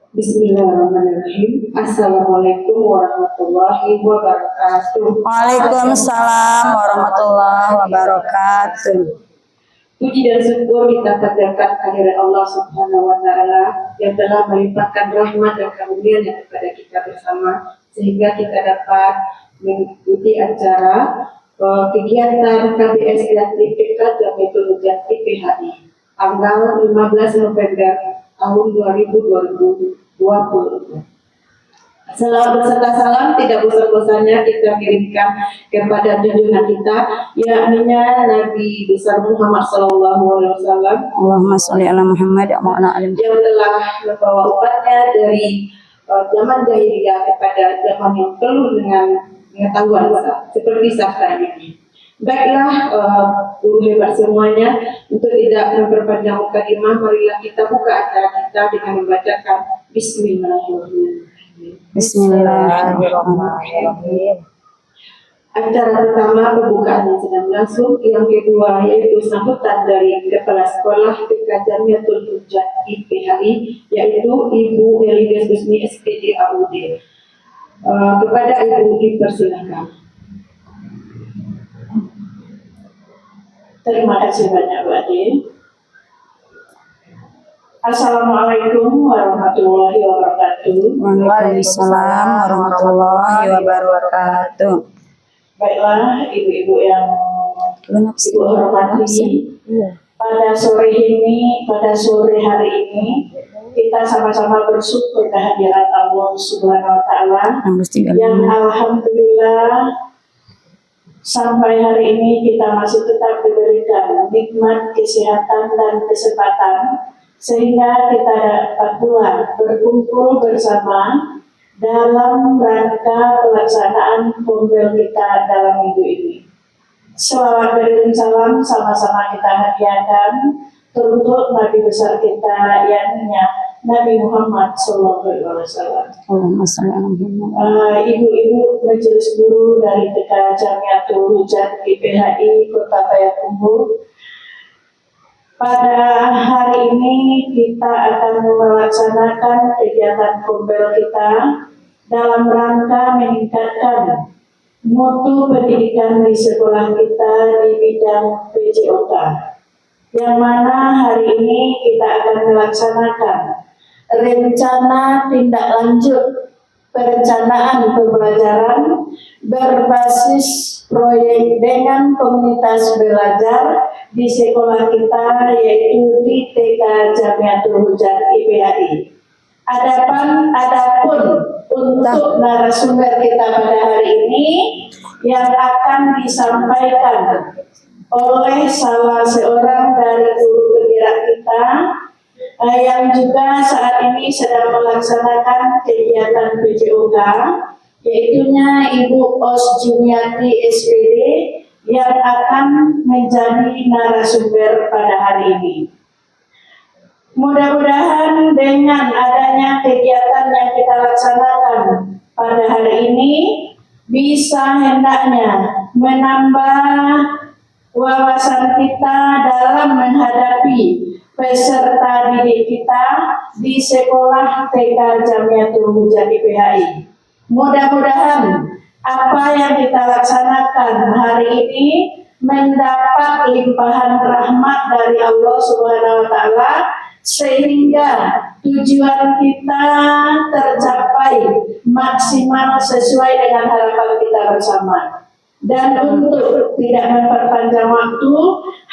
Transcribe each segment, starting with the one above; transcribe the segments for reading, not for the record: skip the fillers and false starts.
Bismillahirrahmanirrahim. Assalamualaikum warahmatullahi wabarakatuh. Waalaikumsalam warahmatullahi wabarakatuh. Puji dan syukur kita panjatkan kehadirat Allah Subhanahu wa Ta'ala yang telah melimpahkan rahmat dan karunia-Nya kepada kita bersama, sehingga kita dapat mengikuti acara kegiatan KBS IPK Jamiatul Mujahidin PHI tanggal 15 November tahun 2020. Salam beserta salam tidak bosan-bosannya kita kirimkan kepada junjungan kita, yakni Nabi besar Muhammad SAW. Allahumma sholli ala Muhammad wa ala ali yang telah membawa umatnya dari zaman jahiliyah kepada zaman yang penuh dengan pengetahuan seperti saat ini. Baiklah, guru hebat semuanya, untuk tidak memperpanjang mukadimah, marilah kita buka acara kita dengan membacakan Bismillahirrahmanirrahim. Bismillahirrahmanirrahim. Acara pertama pembukaan yang sedang langsung, yang kedua yaitu sambutan dari Kepala Sekolah PK Jamiatul Mujahidin PHI, yaitu Ibu Elides Husni SPD AUD. Kepada Ibu dipersilakan. Terima kasih banyak Bu Ade. Assalamualaikum warahmatullahi wabarakatuh. Waalaikumsalam warahmatullahi wabarakatuh. Baiklah, ibu-ibu yang ibu hormati, pada sore hari ini kita sama-sama bersyukur kehadiran Allah Subhanahu wa Ta'ala yang alhamdulillah sampai hari ini kita masih tetap diberikan nikmat kesehatan dan kesempatan, sehingga kita dapat pula berkumpul bersama dalam rangka pelaksanaan pombel kita dalam minggu ini. Selawat dan salam sama-sama kita hadiahkan untuk Nabi besar kita, yakni Nabi Muhammad SAW. Allahumma sholli ala Muhammad. Ibu-ibu majelis guru dari TK Jamiatul Mujahidin PHI Kota Payakumbuh, pada hari ini kita akan melaksanakan kegiatan pombel kita dalam rangka meningkatkan mutu pendidikan di sekolah kita di bidang PJOK, yang mana hari ini kita akan melaksanakan rencana tindak lanjut perencanaan pembelajaran berbasis proyek dengan komunitas belajar di sekolah kita, yaitu di TK Jamiatul Mujahidin PHI. Adapun untuk narasumber kita pada hari ini yang akan disampaikan oleh salah seorang dari guru penggerak kita yang juga saat ini sedang melaksanakan kegiatan PJOK, yaitunya Ibu Os Jumiati SPD, yang akan menjadi narasumber pada hari ini. Mudah-mudahan dengan adanya kegiatan yang kita laksanakan pada hari ini bisa hendaknya menambah wawasan kita dalam menghadapi peserta didik kita di sekolah TK Jamiatul Mujahidin PHI. Mudah-mudahan apa yang kita laksanakan hari ini mendapat limpahan rahmat dari Allah Subhanahu wa Ta'ala, sehingga tujuan kita tercapai maksimal sesuai dengan harapan kita bersama. Dan untuk tidak memperpanjang waktu,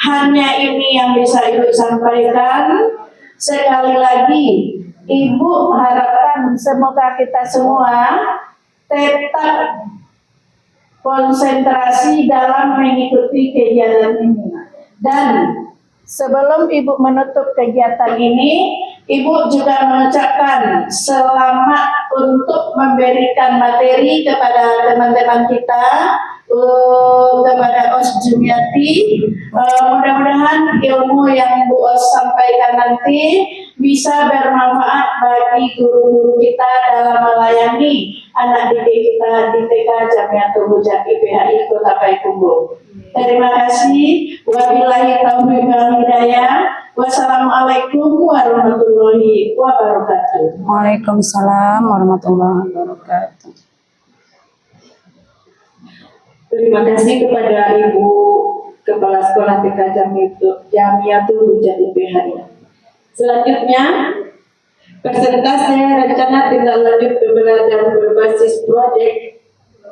hanya ini yang bisa Ibu sampaikan. Sekali lagi, Ibu harapkan semoga kita semua tetap konsentrasi dalam mengikuti kegiatan ini. Dan sebelum Ibu menutup kegiatan ini, Ibu juga mengucapkan selamat untuk memberikan materi kepada teman-teman kita, kepada Os Jumiati. Mudah-mudahan ilmu yang Ibu Os sampaikan nanti bisa bermanfaat bagi guru-guru kita dalam melayani anak didik kita di TK Jamiatul Mujahidin PHI Kota Payakumbuh. Terima kasih. Wabillahi taufiq wal hidayah. Wassalamualaikum warahmatullahi wabarakatuh. Waalaikumsalam warahmatullahi wabarakatuh. Terima kasih kepada Ibu Kepala Sekolah TK Jamiatul Hujat PHI. Selanjutnya, persentase rencana tindak lanjut pembelajaran berbasis proyek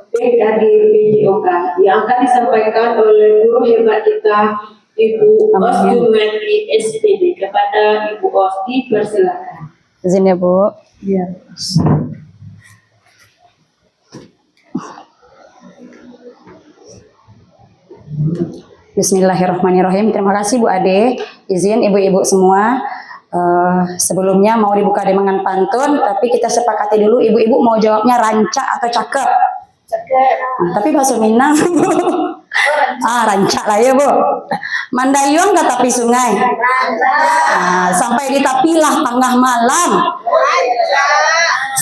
PKD PJOK yang akan disampaikan oleh guru hebat kita Ibu Osjumendi SPD. Kepada Ibu Os, dipersilakan. Izin ya Bu. Ya. Bismillahirrahmanirrahim. Terima kasih Bu Ade. Izin ibu-ibu semua. Sebelumnya mau dibuka dengan pantun, tapi kita sepakati dulu ibu-ibu mau jawabnya rancak atau cakep. Cakep. Tapi bahasa Minang. Rancak lah ya Bu. Mandayung ke tepi sungai. Sampai di tapilah tengah malam.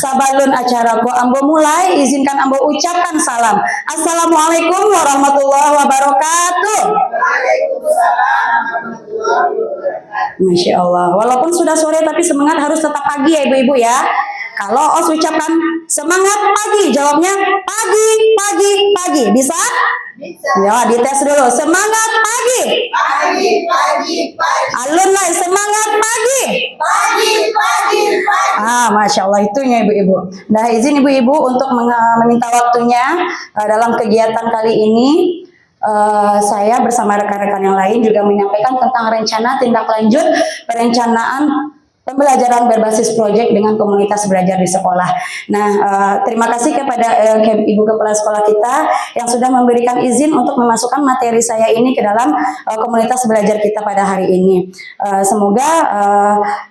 Sabalun acaraku ambo mulai, izinkan ambo ucapkan salam. Assalamualaikum warahmatullahi wabarakatuh. Masya Allah. Walaupun sudah sore tapi semangat harus tetap pagi ya ibu-ibu ya. Kalau Os ucapkan semangat pagi, jawabnya pagi, pagi, pagi. Bisa? Bisa. Ya, dites dulu. Semangat pagi. Pagi, pagi, pagi. Alun lah, semangat pagi. Pagi, pagi, pagi. Masya Allah itunya ibu-ibu. Nah, izin ibu-ibu untuk meminta waktunya dalam kegiatan kali ini. Saya bersama rekan-rekan yang lain juga menyampaikan tentang rencana tindak lanjut perencanaan pembelajaran berbasis proyek dengan komunitas belajar di sekolah. Nah, terima kasih kepada Ibu Kepala Sekolah kita yang sudah memberikan izin untuk memasukkan materi saya ini ke dalam komunitas belajar kita pada hari ini. Semoga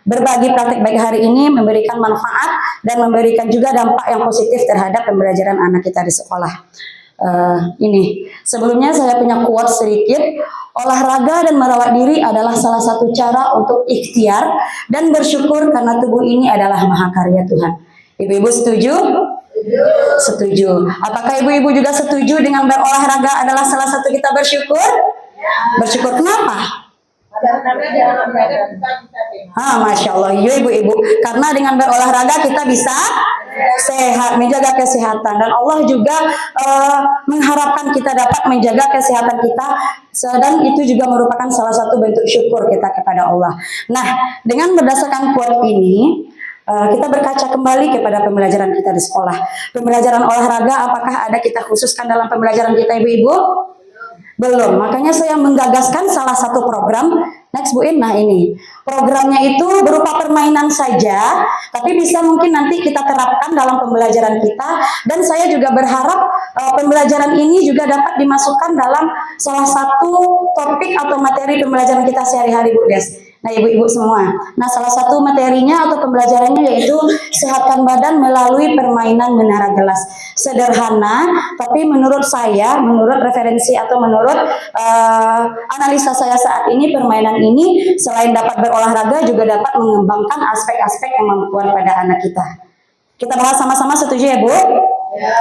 berbagi praktik baik hari ini memberikan manfaat dan memberikan juga dampak yang positif terhadap pembelajaran anak kita di sekolah. Ini sebelumnya saya punya quote sedikit. Olahraga dan merawat diri adalah salah satu cara untuk ikhtiar dan bersyukur karena tubuh ini adalah mahakarya Tuhan. Ibu-ibu setuju? Setuju. Apakah ibu-ibu juga setuju dengan berolahraga adalah salah satu kita bersyukur? Bersyukur kenapa? Masya Allah, iya ibu-ibu. Karena dengan berolahraga kita bisa sehat, menjaga kesehatan, dan Allah juga mengharapkan kita dapat menjaga kesehatan kita, dan itu juga merupakan salah satu bentuk syukur kita kepada Allah. Nah, dengan berdasarkan quote ini, kita berkaca kembali kepada pembelajaran kita di sekolah. Pembelajaran olahraga, apakah ada kita khususkan dalam pembelajaran kita ibu-ibu? Belum, makanya saya menggagaskan salah satu program. Next Bu In, nah ini programnya itu berupa permainan saja, tapi bisa mungkin nanti kita terapkan dalam pembelajaran kita. Dan saya juga berharap pembelajaran ini juga dapat dimasukkan dalam salah satu topik atau materi pembelajaran kita sehari-hari Bu Des. Nah ibu-ibu semua, nah salah satu materinya atau pembelajarannya yaitu sehatkan badan melalui permainan menara gelas. Sederhana, tapi menurut saya, menurut referensi atau menurut analisa saya saat ini, permainan ini selain dapat berolahraga juga dapat mengembangkan aspek-aspek kemampuan pada anak kita. Kita bahas sama-sama, setuju ya Bu?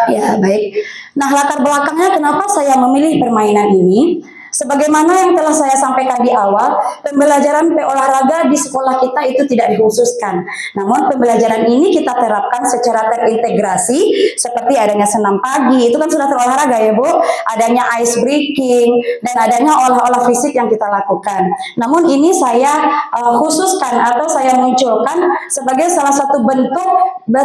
Ya baik. Nah latar belakangnya kenapa saya memilih permainan ini? Sebagaimana yang telah saya sampaikan di awal, pembelajaran olahraga di sekolah kita itu tidak dikhususkan. Namun pembelajaran ini kita terapkan secara terintegrasi, seperti adanya senam pagi, itu kan sudah terolahraga ya Bu, adanya ice breaking, dan adanya olah-olah fisik yang kita lakukan. Namun ini saya khususkan atau saya munculkan sebagai salah satu bentuk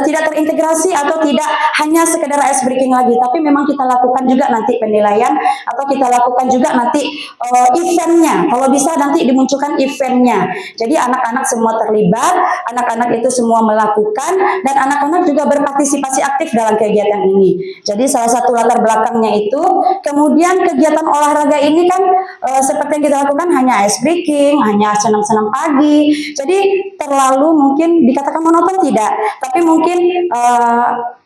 tidak terintegrasi atau tidak hanya sekedar ice breaking lagi, tapi memang kita lakukan juga nanti penilaian atau kita lakukan juga nanti eventnya. Kalau bisa nanti dimunculkan eventnya. Jadi anak-anak semua terlibat, anak-anak itu semua melakukan, dan anak-anak juga berpartisipasi aktif dalam kegiatan ini. Jadi salah satu latar belakangnya itu, kemudian kegiatan olahraga ini kan seperti yang kita lakukan hanya ice breaking, hanya senam-senam pagi. Jadi terlalu mungkin dikatakan monoton tidak, tapi mungkin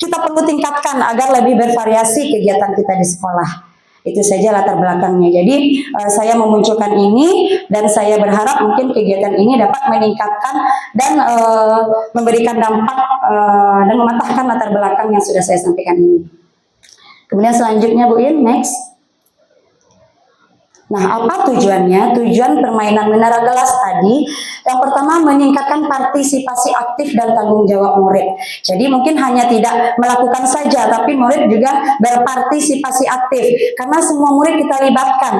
kita perlu tingkatkan agar lebih bervariasi kegiatan kita di sekolah. Itu saja latar belakangnya. Jadi saya memunculkan ini dan saya berharap mungkin kegiatan ini dapat meningkatkan dan memberikan dampak dan mematahkan latar belakang yang sudah saya sampaikan ini. Kemudian selanjutnya Bu In, next. Nah, apa tujuannya? Tujuan permainan menara gelas tadi, yang pertama meningkatkan partisipasi aktif dan tanggung jawab murid. Jadi mungkin hanya tidak melakukan saja, tapi murid juga berpartisipasi aktif. Karena semua murid kita libatkan.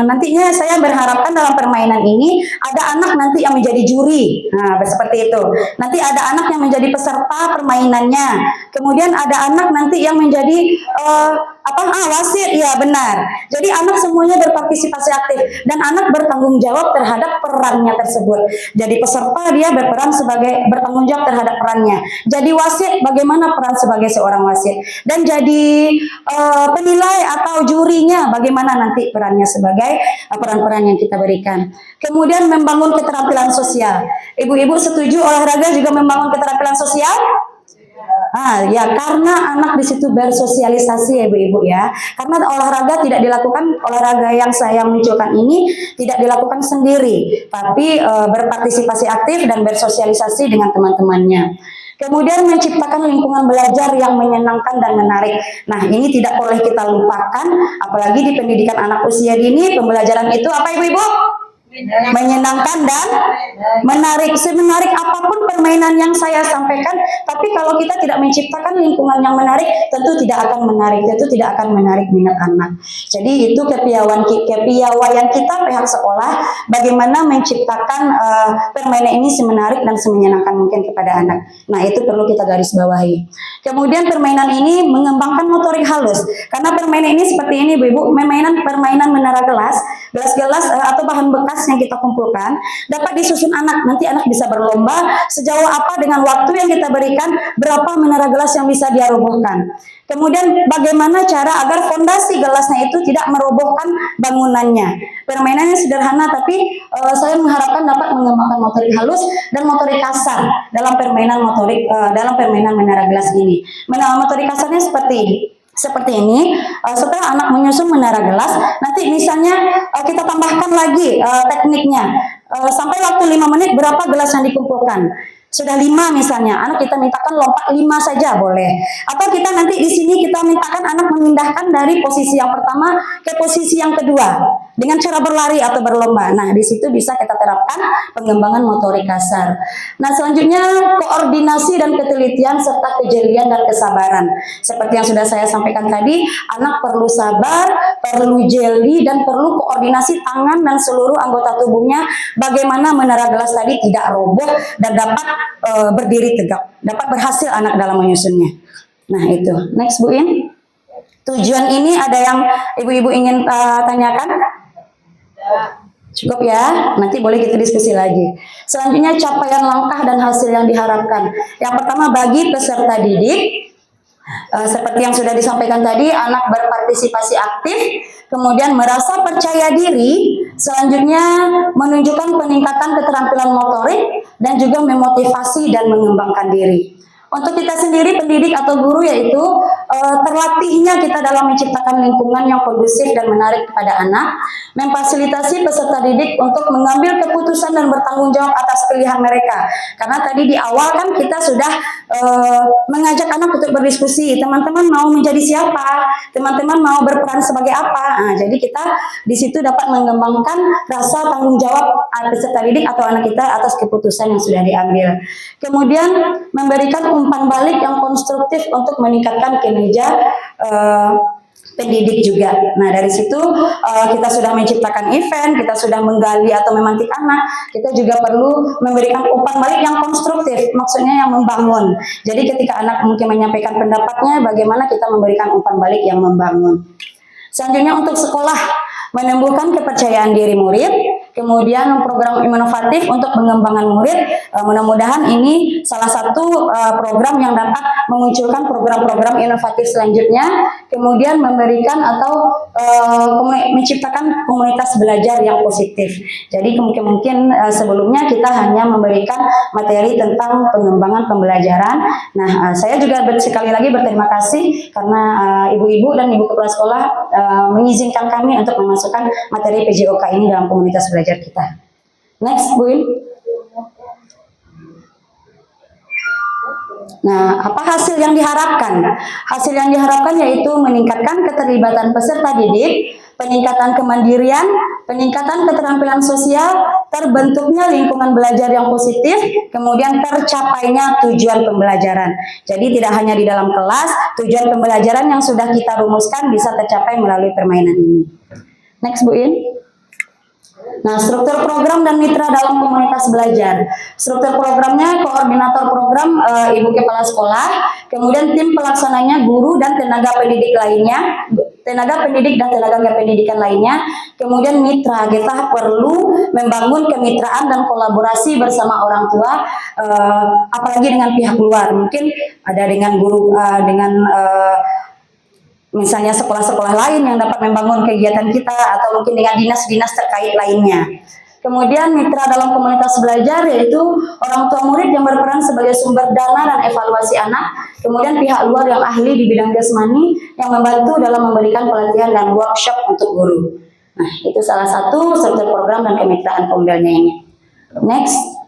Nantinya saya berharapkan dalam permainan ini ada anak nanti yang menjadi juri. Nah, seperti itu. Nanti ada anak yang menjadi peserta permainannya. Kemudian ada anak nanti yang menjadi wasit, ya benar. Jadi anak semuanya berpartisipasi aktif dan anak bertanggung jawab terhadap perannya tersebut. Jadi peserta dia bertanggung jawab terhadap perannya. Jadi wasit bagaimana peran sebagai seorang wasit, dan jadi penilai atau jurinya bagaimana nanti perannya sebagai peran-peran yang kita berikan. Kemudian membangun keterampilan sosial. Ibu-ibu setuju olahraga juga membangun keterampilan sosial? Ya, karena anak di situ bersosialisasi ya ibu-ibu ya. Karena olahraga yang saya munculkan ini tidak dilakukan sendiri, tapi berpartisipasi aktif dan bersosialisasi dengan teman-temannya. Kemudian menciptakan lingkungan belajar yang menyenangkan dan menarik. Nah, ini tidak boleh kita lupakan, apalagi di pendidikan anak usia dini, pembelajaran itu apa ibu-ibu? Menyenangkan dan menarik. Semenarik apapun permainan yang saya sampaikan, tapi kalau kita tidak menciptakan lingkungan yang menarik, tentu tidak akan menarik minat anak. Jadi itu kepiawaian kita pihak sekolah, bagaimana menciptakan permainan ini semenarik dan semenyenangkan mungkin kepada anak. Nah, itu perlu kita garis bawahi. Kemudian permainan ini mengembangkan motorik halus, karena permainan ini seperti ini ibu-ibu, permainan menara gelas atau bahan bekas yang kita kumpulkan dapat disusun anak. Nanti anak bisa berlomba sejauh apa dengan waktu yang kita berikan, berapa menara gelas yang bisa dia robohkan. Kemudian bagaimana cara agar fondasi gelasnya itu tidak merobohkan bangunannya. Permainannya sederhana, tapi saya mengharapkan dapat mengembangkan motorik halus dan motorik kasar dalam permainan menara gelas ini. Motorik kasarnya seperti ini, setelah anak menyusun menara gelas, nanti misalnya kita tambahkan lagi tekniknya, sampai waktu 5 menit berapa gelas yang dikumpulkan. Sudah 5 misalnya, anak kita mintakan lompat 5 saja boleh. Atau kita nanti di sini kita mintakan anak memindahkan dari posisi yang pertama ke posisi yang kedua dengan cara berlari atau berlomba. Nah, di situ bisa kita terapkan pengembangan motorik kasar. Nah, selanjutnya koordinasi dan ketelitian serta kejelian dan kesabaran. Seperti yang sudah saya sampaikan tadi, anak perlu sabar, perlu jeli, dan perlu koordinasi tangan dan seluruh anggota tubuhnya. Bagaimana menara gelas tadi tidak roboh dan dapat berdiri tegak, dapat berhasil anak dalam menyusunnya. Nah, itu. Next Bu In. Tujuan ini ada yang ibu-ibu ingin tanyakan? Cukup ya, nanti boleh kita diskusi lagi. Selanjutnya capaian langkah dan hasil yang diharapkan. Yang pertama bagi peserta didik, seperti yang sudah disampaikan tadi, anak berpartisipasi aktif, kemudian merasa percaya diri, selanjutnya menunjukkan peningkatan keterampilan motorik, dan juga memotivasi dan mengembangkan diri. Untuk kita sendiri pendidik atau guru, yaitu terlatihnya kita dalam menciptakan lingkungan yang kondusif dan menarik kepada anak, memfasilitasi peserta didik untuk mengambil keputusan dan bertanggung jawab atas pilihan mereka. Karena tadi di awal kan kita sudah mengajak anak untuk berdiskusi, teman-teman mau menjadi siapa, teman-teman mau berperan sebagai apa. Nah, jadi kita di situ dapat mengembangkan rasa tanggung jawab peserta didik atau anak kita atas keputusan yang sudah diambil. Kemudian memberikan umpan balik yang konstruktif untuk meningkatkan kinerja pendidik juga. Nah, dari situ kita sudah menciptakan event, kita sudah menggali atau memantik anak, kita juga perlu memberikan umpan balik yang konstruktif, maksudnya yang membangun. Jadi ketika anak mungkin menyampaikan pendapatnya, bagaimana kita memberikan umpan balik yang membangun. Selanjutnya untuk sekolah, menumbuhkan kepercayaan diri murid, kemudian program inovatif untuk pengembangan murid. Mudah-mudahan ini salah satu program yang dapat memunculkan program-program inovatif selanjutnya, kemudian memberikan atau menciptakan komunitas belajar yang positif. Jadi mungkin sebelumnya kita hanya memberikan materi tentang pengembangan pembelajaran. Nah, saya juga sekali lagi berterima kasih karena ibu-ibu dan ibu kepala sekolah mengizinkan kami untuk memasukkan materi PJOK ini dalam komunitas belajar kita. Next, Bu In. Nah, apa hasil yang diharapkan? Hasil yang diharapkan yaitu meningkatkan keterlibatan peserta didik, peningkatan kemandirian, peningkatan keterampilan sosial, terbentuknya lingkungan belajar yang positif, kemudian tercapainya tujuan pembelajaran. Jadi tidak hanya di dalam kelas, tujuan pembelajaran yang sudah kita rumuskan bisa tercapai melalui permainan ini. Next Bu In. Nah, struktur program dan mitra dalam komunitas belajar. Struktur programnya koordinator program ibu kepala sekolah, kemudian tim pelaksananya guru dan tenaga pendidik lainnya, tenaga pendidik dan tenaga kependidikan lainnya. Kemudian mitra, kita perlu membangun kemitraan dan kolaborasi bersama orang tua, apalagi dengan pihak luar. Mungkin ada dengan guru, misalnya sekolah-sekolah lain yang dapat membangun kegiatan kita, atau mungkin dengan dinas-dinas terkait lainnya. Kemudian mitra dalam komunitas belajar yaitu orang tua murid yang berperan sebagai sumber dana dan evaluasi anak, kemudian pihak luar yang ahli di bidang jasmani yang membantu dalam memberikan pelatihan dan workshop untuk guru. Nah, itu salah satu struktur program dan kemitraan Pombelnya ini. Next.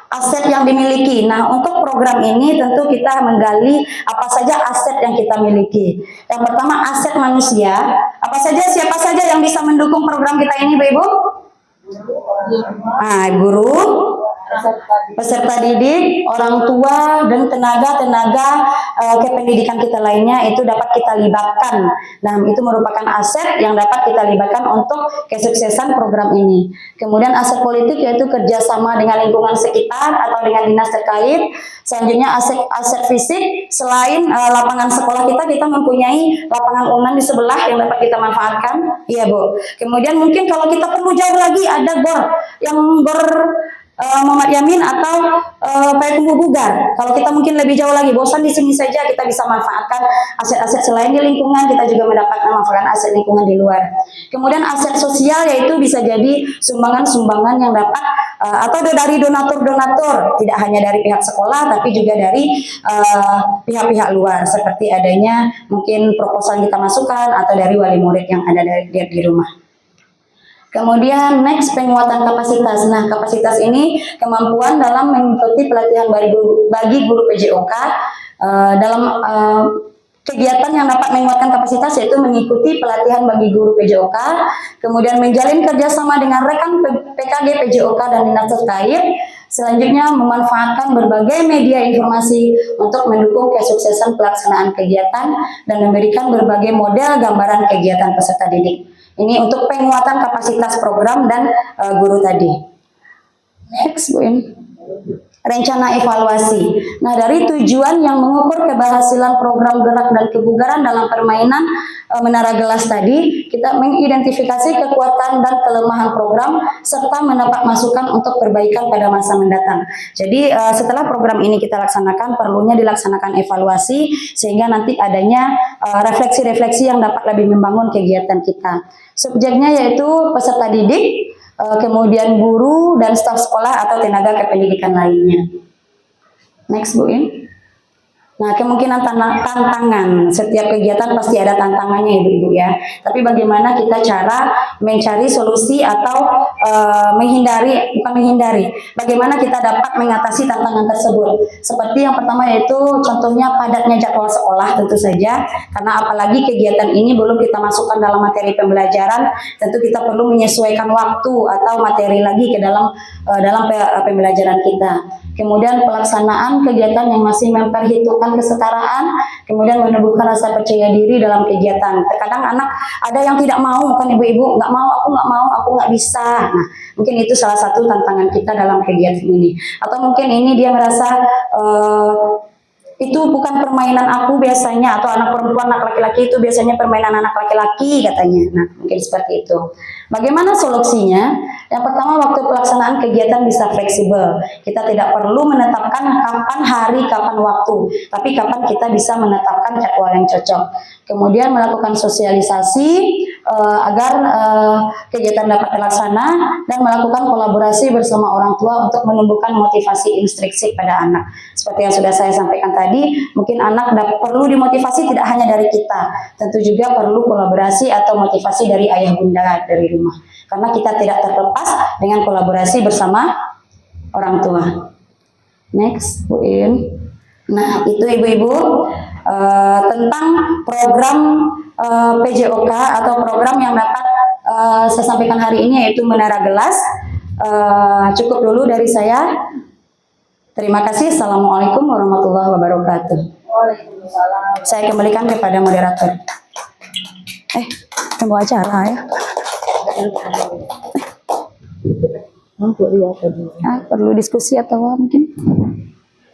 Aset yang dimiliki. Nah, untuk program ini tentu kita menggali apa saja aset yang kita miliki. Yang pertama, aset manusia. Apa saja, siapa saja yang bisa mendukung program kita ini, Bu Ibu? Guru, peserta didik, orang tua, dan tenaga-tenaga kependidikan kita lainnya itu dapat kita libatkan. Nah, itu merupakan aset yang dapat kita libatkan untuk kesuksesan program ini. Kemudian aset politik yaitu kerjasama dengan lingkungan sekitar atau dengan dinas terkait. Selanjutnya aset fisik, selain lapangan sekolah kita mempunyai lapangan unan di sebelah yang dapat kita manfaatkan. Iya Bu. Kemudian mungkin kalau kita perlu jauh lagi ada gor yang Muhammad Yamin atau Payakumbuh Bugar. Kalau kita mungkin lebih jauh lagi, bosan di sini saja, kita bisa manfaatkan aset-aset selain di lingkungan, kita juga mendapatkan manfaatkan aset lingkungan di luar. Kemudian aset sosial yaitu bisa jadi sumbangan-sumbangan yang dapat atau dari donatur-donatur, tidak hanya dari pihak sekolah tapi juga dari pihak-pihak luar, seperti adanya mungkin proposal yang kita masukkan atau dari wali murid yang ada di rumah. Kemudian next, penguatan kapasitas. Nah, kapasitas ini kemampuan dalam mengikuti pelatihan bagi guru PJOK dalam kegiatan yang dapat menguatkan kapasitas yaitu mengikuti pelatihan bagi guru PJOK, kemudian menjalin kerjasama dengan rekan PKG PJOK dan dinas terkait. Selanjutnya memanfaatkan berbagai media informasi untuk mendukung kesuksesan pelaksanaan kegiatan dan memberikan berbagai model gambaran kegiatan peserta didik. Ini untuk penguatan kapasitas program dan guru tadi. Next, Bu In. Rencana evaluasi. Nah, dari tujuan yang mengukur keberhasilan program gerak dan kebugaran dalam permainan menara gelas tadi, kita mengidentifikasi kekuatan dan kelemahan program serta mendapat masukan untuk perbaikan pada masa mendatang. Jadi setelah program ini kita laksanakan, perlunya dilaksanakan evaluasi sehingga nanti adanya refleksi-refleksi yang dapat lebih membangun kegiatan kita. Subjeknya yaitu peserta didik, kemudian guru dan staf sekolah atau tenaga kependidikan lainnya. Next, Bu In. Nah, kemungkinan tantangan, setiap kegiatan pasti ada tantangannya Ibu-ibu ya. Tapi bagaimana kita cara mencari solusi atau bagaimana kita dapat mengatasi tantangan tersebut. Seperti yang pertama yaitu contohnya padatnya jadwal sekolah tentu saja, karena apalagi kegiatan ini belum kita masukkan dalam materi pembelajaran, tentu kita perlu menyesuaikan waktu atau materi lagi ke dalam pembelajaran kita. Kemudian pelaksanaan kegiatan yang masih memperhitungkan kesetaraan, kemudian menumbuhkan rasa percaya diri dalam kegiatan. Terkadang anak ada yang tidak mau, kan ibu-ibu, nggak mau, aku nggak bisa. Nah, mungkin itu salah satu tantangan kita dalam kegiatan ini. Atau mungkin ini dia merasa itu bukan permainan aku biasanya, atau anak perempuan, anak laki-laki itu biasanya permainan anak laki-laki katanya. Nah, mungkin seperti itu. Bagaimana solusinya? Yang pertama, waktu pelaksanaan kegiatan bisa fleksibel. Kita tidak perlu menetapkan kapan hari, kapan waktu, tapi kapan kita bisa menetapkan jadwal yang cocok. Kemudian melakukan sosialisasi agar kegiatan dapat terlaksana dan melakukan kolaborasi bersama orang tua untuk menumbuhkan motivasi intrinsik pada anak. Seperti yang sudah saya sampaikan tadi, mungkin anak perlu dimotivasi tidak hanya dari kita, tentu juga perlu kolaborasi atau motivasi dari ayah bunda dari rumah. Karena kita tidak terlepas dengan kolaborasi bersama orang tua. Next, Bu In. Nah, itu ibu-ibu tentang program PJOK atau program yang dapat saya sampaikan hari ini, yaitu Menara Gelas. Cukup dulu dari saya. Terima kasih. Assalamualaikum warahmatullahi wabarakatuh. Saya kembalikan kepada moderator. Tunggu acara ya. Perlu diskusi atau mungkin?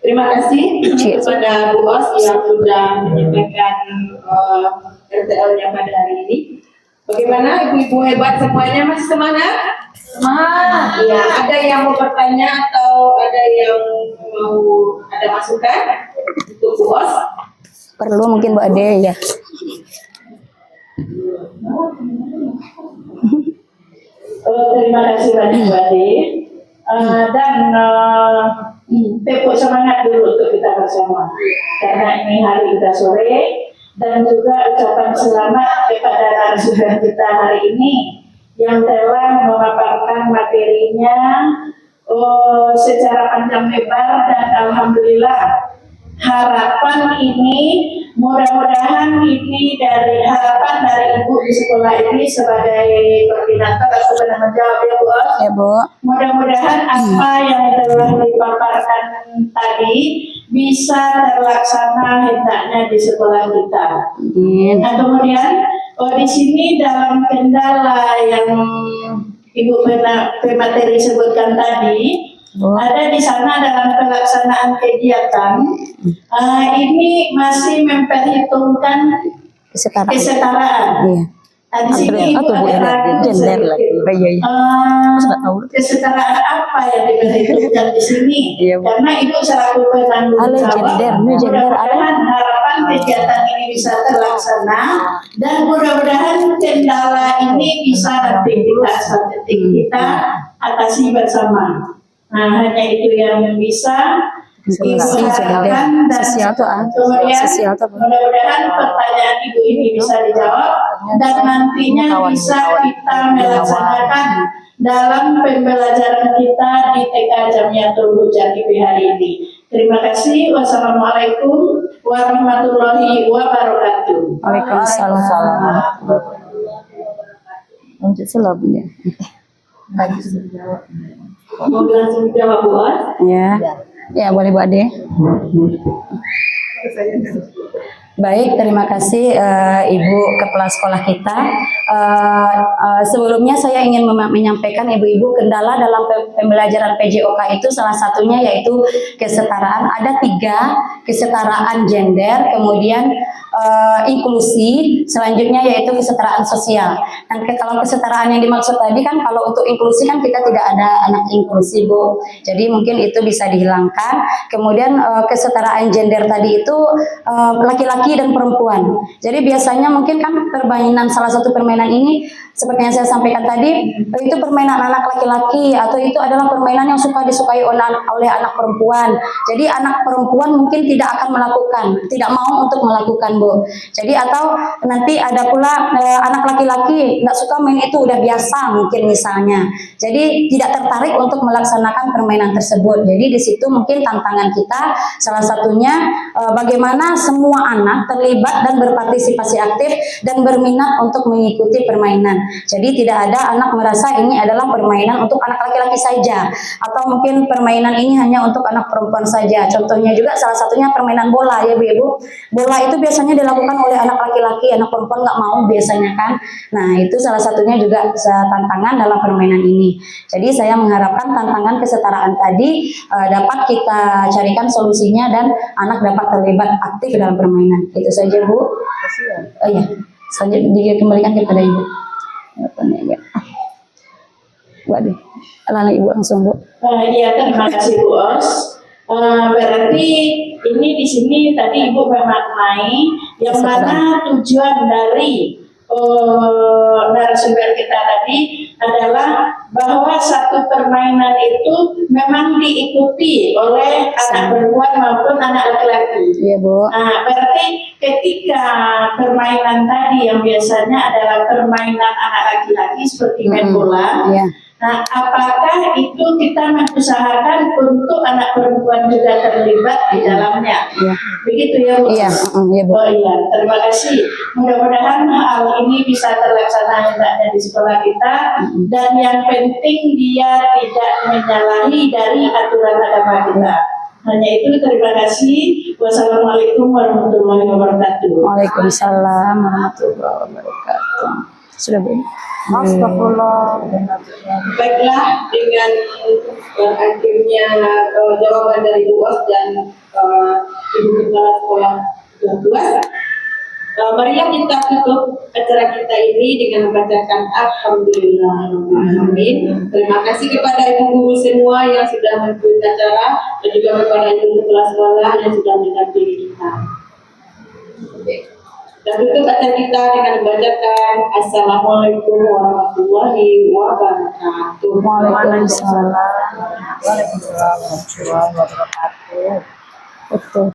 Terima kasih kepada Bu Os yang sudah menyampaikan RTL-nya pada hari ini. Bagaimana ibu-ibu hebat semuanya, masih semangat? Semangat. Ya, ada yang mau bertanya atau ada yang mau ada masukan untuk Bu Os? Perlu mungkin Bu Ade ya. Terima kasih banyak Bu Ade. Dan tepuk semangat dulu untuk kita bersama, karena ini hari kita sore, dan juga ucapan selamat kepada narasumber kita hari ini yang telah memaparkan materinya secara panjang lebar, dan alhamdulillah harapan ini, mudah-mudahan ini dari harapan dari ibu di sekolah ini sebagai koordinator atau penanggung jawab ya Bu Os. Ya Bu. Mudah-mudahan apa yang telah dipaparkan tadi bisa terlaksana hendaknya di sekolah kita. Nah kemudian di sini dalam kendala yang Ibu pemateri sebutkan tadi, ada di sana dalam pelaksanaan kegiatan ini masih memperhitungkan kesetaraan. Iya. Nah, di sini Ibu ada gender lagi. kesetaraan apa yang diperhitungkan di sini? Iya, Bu. Karena Ibu selaku penanggung jawab, mudah-mudahan harapan kegiatan ini bisa terlaksana, dan mudah-mudahan kendala ini bisa nanti kita atasi bersama. Nah, hanya itu yang bisa Ibu harapkan, dan kemudian mudah-mudahan pertanyaan Ibu ini bisa dijawab, dan nantinya bisa kita melaksanakan dalam pembelajaran kita di TK Jamiatul Mujahid hari ini. Terima kasih. Wassalamualaikum warahmatullahi wabarakatuh. Waalaikumsalam. Lanjut selabnya. Mau langsung dijawab Bu Os? Ya. Ya, boleh Bu Ade. Baik, terima kasih Ibu Kepala Sekolah kita. Sebelumnya saya ingin menyampaikan ibu-ibu kendala dalam pembelajaran PJOK itu salah satunya yaitu kesetaraan. Ada 3, kesetaraan gender, kemudian inklusi, selanjutnya yaitu kesetaraan sosial. Dan kalau kesetaraan yang dimaksud tadi kan, kalau untuk inklusi kan kita tidak ada anak inklusi Bu, jadi mungkin itu bisa dihilangkan. Kemudian kesetaraan gender tadi itu laki-laki dan perempuan. Jadi biasanya mungkin kan permainan, salah satu permainan ini seperti yang saya sampaikan tadi, itu permainan anak laki-laki atau itu adalah permainan yang suka disukai oleh anak perempuan. Jadi anak perempuan mungkin tidak akan melakukan, tidak mau untuk melakukan Bu. Jadi atau nanti ada pula anak laki-laki nggak suka main itu, udah biasa mungkin misalnya. Jadi tidak tertarik untuk melaksanakan permainan tersebut. Jadi di situ mungkin tantangan kita salah satunya bagaimana semua anak terlibat dan berpartisipasi aktif dan berminat untuk mengikuti permainan. Jadi tidak ada anak merasa ini adalah permainan untuk anak laki-laki saja, atau mungkin permainan ini hanya untuk anak perempuan saja. Contohnya juga salah satunya permainan bola ya Bu Ibu. Bola itu biasanya dilakukan oleh anak laki-laki, anak perempuan nggak mau biasanya kan. Nah itu salah satunya juga tantangan dalam permainan ini. Jadi saya mengharapkan tantangan kesetaraan tadi dapat kita carikan solusinya dan anak dapat terlibat aktif dalam permainan. Itu saja Bu. Oh iya, selanjutnya dikembalikan kepada Ibu. Waduh, lalu Ibu langsung Bu. Iya, terima kasih Bu Os. Berarti ini di sini tadi Ibu memaknai yang mana tujuan dari narasumber kita tadi adalah bahwa satu permainan itu memang diikuti oleh anak perempuan maupun anak laki-laki. Iya Bu. Nah, berarti ketika permainan tadi yang biasanya adalah permainan anak laki-laki seperti main bola, Iya. Nah, apakah itu kita mengusahakan untuk anak perempuan juga terlibat di dalamnya? Iya. Begitu ya, Bu? Iya, iya, Bu. Oh iya, terima kasih. Mudah-mudahan hal ini bisa terlaksana hendaknya di sekolah kita, dan yang penting dia tidak menyalahi dari aturan agama kita. Hanya itu, terima kasih. Wassalamualaikum warahmatullahi wabarakatuh. Waalaikumsalam warahmatullahi wabarakatuh. Sudah, Bu. Astagfirullah. Baiklah, dengan akhirnya jawaban dari UAS dan Ibu Kepala Sekolah 12, marilah kita tutup acara kita ini dengan membacakan Alhamdulillahirrahmanirrahim. Terima kasih kepada ibu guru semua yang sudah mengikuti acara, dan juga kepada ibu kepala sekolah yang sudah mendampingi kita. Dan tutup acara kita dengan membacakan Assalamualaikum warahmatullahi wabarakatuh. Waalaikumsalam warahmatullahi wabarakatuh. Betul.